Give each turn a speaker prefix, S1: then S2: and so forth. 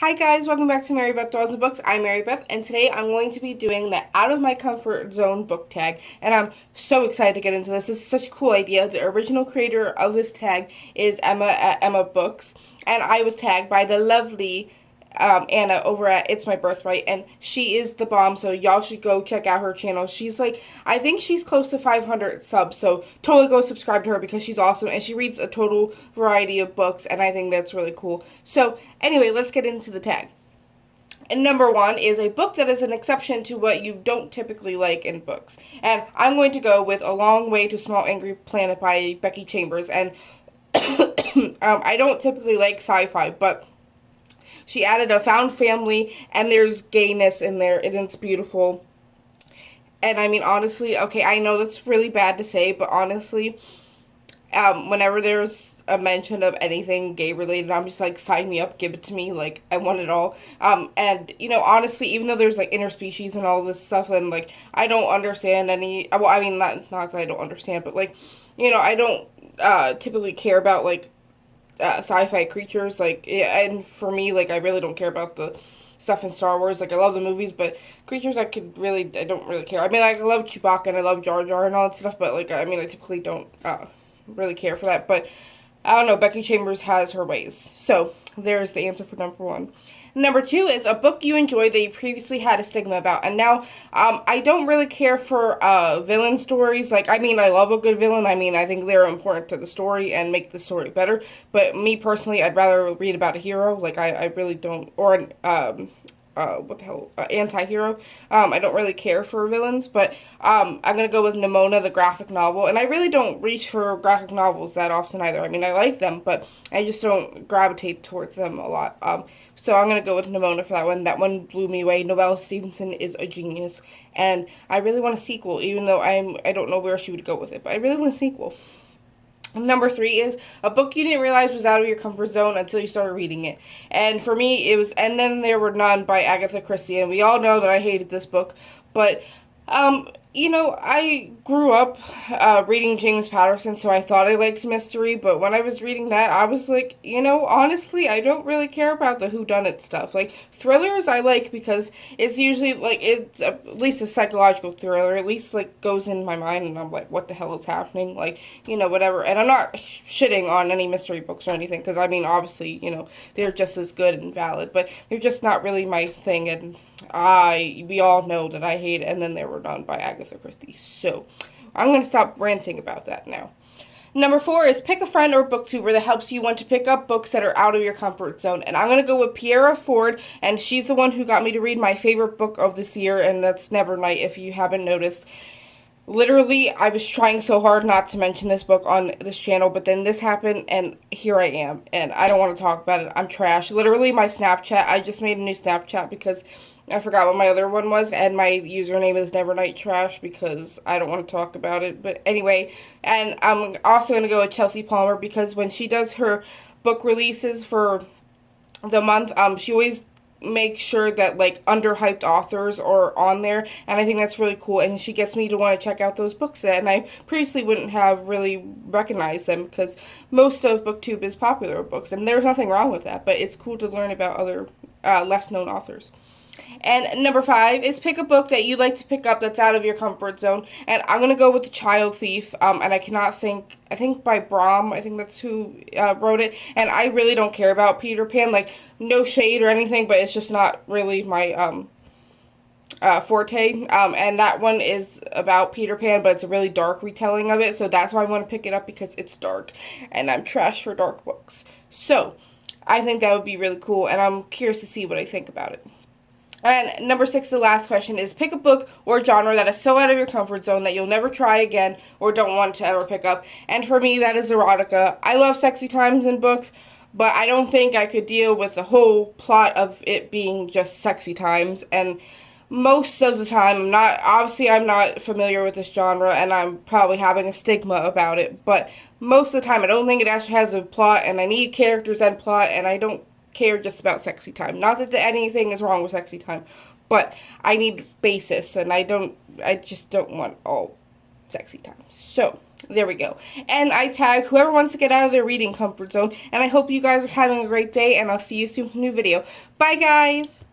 S1: Hi guys, welcome back to Mary Beth Dolls and Books. I'm Mary Beth, and today I'm going to be doing the Out of My Comfort Zone book tag, and I'm so excited to get into this. This is such a cool idea. The original creator of this tag is Emma at Emma Books, and I was tagged by the lovely Anna over at It's My Birthright, and she is the bomb, so y'all should go check out her channel. She's like, I think she's close to 500 subs, so totally go subscribe to her because she's awesome, and she reads a total variety of books, and I think that's really cool. So, anyway, let's get into the tag. And number one is a book that is an exception to what you don't typically like in books. And I'm going to go with A Long Way to Small Angry Planet by Becky Chambers. And I don't typically like sci-fi, but she added a found family, and there's gayness in there, and it's beautiful. And I mean, honestly, okay, I know that's really bad to say, but honestly, whenever there's a mention of anything gay related, I'm just like, sign me up, give it to me, like, I want it all. And, you know, honestly, even though there's, like, interspecies and all this stuff, and, like, I don't understand any, well, I mean, not that I don't understand, but, like, you know, I don't, typically care about, like, sci-fi creatures, like, yeah, and for me, like, I really don't care about the stuff in Star Wars. Like, I love the movies, but creatures I don't really care. I mean, like, I love Chewbacca and I love Jar Jar and all that stuff, but, like, I mean, I typically don't, really care for that, but I don't know, Becky Chambers has her ways. So, there's the answer for number one. Number two is a book you enjoyed that you previously had a stigma about. And now, I don't really care for villain stories. Like, I mean, I love a good villain. I mean, I think they're important to the story and make the story better. But me personally, I'd rather read about a hero. Like, I really don't, or an, what the hell, anti-hero. I don't really care for villains, but I'm gonna go with Nimona, the graphic novel, and I really don't reach for graphic novels that often either. I mean, I like them, but I just don't gravitate towards them a lot. So I'm gonna go with Nimona for that one. That one blew me away. Noelle Stevenson is a genius, and I really want a sequel, even though I don't know where she would go with it, but I really want a sequel. Number three is a book you didn't realize was out of your comfort zone until you started reading it. And for me, it was And Then There Were None by Agatha Christie. And we all know that I hated this book. But you know, I grew up reading James Patterson, so I thought I liked mystery, but when I was reading that, I was like, you know, honestly, I don't really care about the whodunit stuff. Like, thrillers I like because it's usually, like, it's at least a psychological thriller, at least, like, goes in my mind, and I'm like, what the hell is happening? Like, you know, whatever. And I'm not shitting on any mystery books or anything, because, I mean, obviously, you know, they're just as good and valid, but they're just not really my thing, and we all know that I hate And Then There Were None by Agatha Christie. So, I'm going to stop ranting about that now. Number four is pick a friend or booktuber that helps you want to pick up books that are out of your comfort zone. And I'm going to go with Piera Ford, and she's the one who got me to read my favorite book of this year, and that's Nevernight, if you haven't noticed. Literally, I was trying so hard not to mention this book on this channel, but then this happened, and here I am, and I don't want to talk about it. I'm trash. Literally, my Snapchat, I just made a new Snapchat because I forgot what my other one was, and my username is Nevernight Trash because I don't want to talk about it. But anyway, and I'm also going to go with Chelsea Palmer because when she does her book releases for the month, she always make sure that, like, underhyped authors are on there, and I think that's really cool, and she gets me to want to check out those books, and I previously wouldn't have really recognized them because most of booktube is popular books, and there's nothing wrong with that, but it's cool to learn about other less known authors. And number five is pick a book that you'd like to pick up that's out of your comfort zone. And I'm going to go with The Child Thief. And I cannot think, I think by Brom, I think that's who wrote it. And I really don't care about Peter Pan. Like, no shade or anything, but it's just not really my forte. And that one is about Peter Pan, but it's a really dark retelling of it. So that's why I want to pick it up because it's dark. And I'm trash for dark books. So I think that would be really cool. And I'm curious to see what I think about it. And number six, the last question, is pick a book or genre that is so out of your comfort zone that you'll never try again or don't want to ever pick up. And for me, that is erotica. I love sexy times in books, but I don't think I could deal with the whole plot of it being just sexy times. And most of the time, I'm not familiar with this genre, and I'm probably having a stigma about it, but most of the time, I don't think it actually has a plot, and I need characters and plot, and I don't care just about sexy time. Not that anything is wrong with sexy time, but I need basis, and I just don't want all sexy time. So, There we go. And I tag whoever wants to get out of their reading comfort zone. And I hope you guys are having a great day, and I'll see you soon for a new video. Bye, guys!